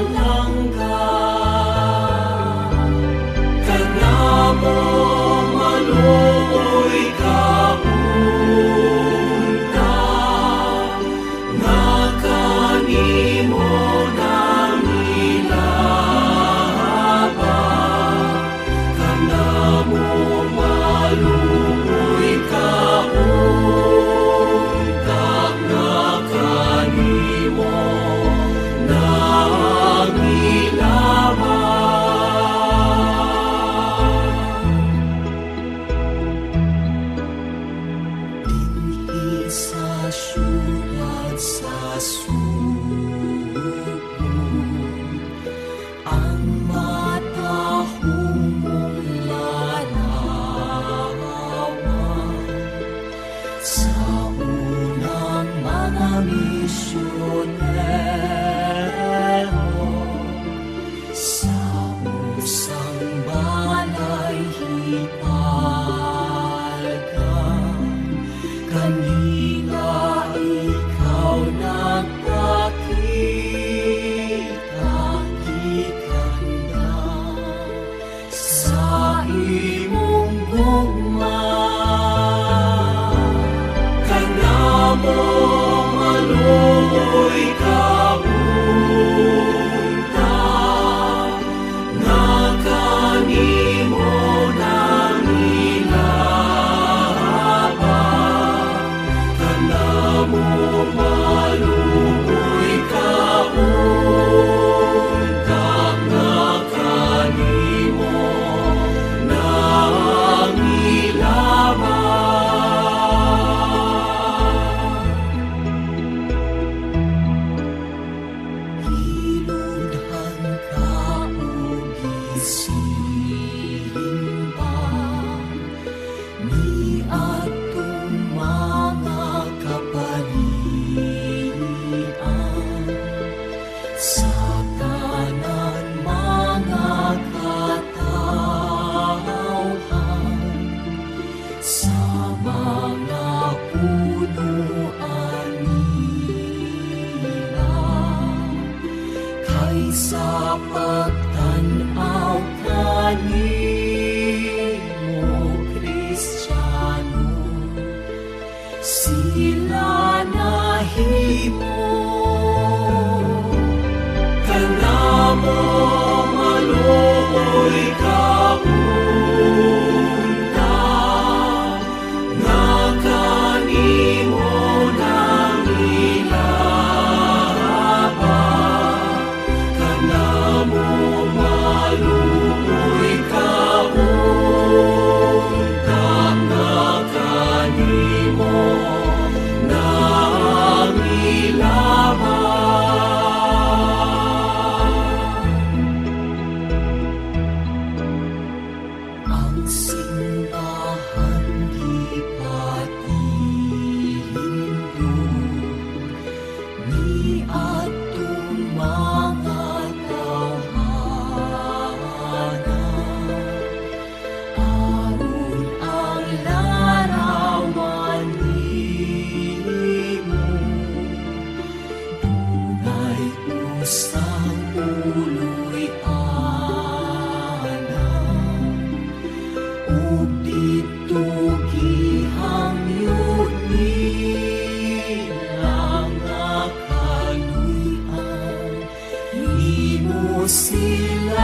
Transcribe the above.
langka, kanamo maluoy kaunta, nga kanimo nangilaba, kanamo maluoy kaunta, nga kanimo nangilaba. Sa syudad sa suko, ang matahong larawan sa unang mga misyonero, sa usang balay hipalgan, kanina ikaw nagpakita, ikanda sa imong gugma, kanamo maluoy kaunta, nga kanimo nangilaba, kanamo maluoy kaunta, nga kanimo nangilaba. Hinungdan ka o gisimba, ni atong mga kapalian, sa tanan mga katawhan, sa mga punuan nila, kaysa pagtanaw kanimo Kristiyano, sila nahimo, kanamo maluoy kaunta, nga kanimo nangilaba, kanamo maluoy kaunta, nga kanimo nangilaba. Ang simbahan di patihindog, ni atong mga tawhana, aron ang larawan nimo, dunay usang uloy ug dito gihangyo nila nga kaluy-an, nimo sila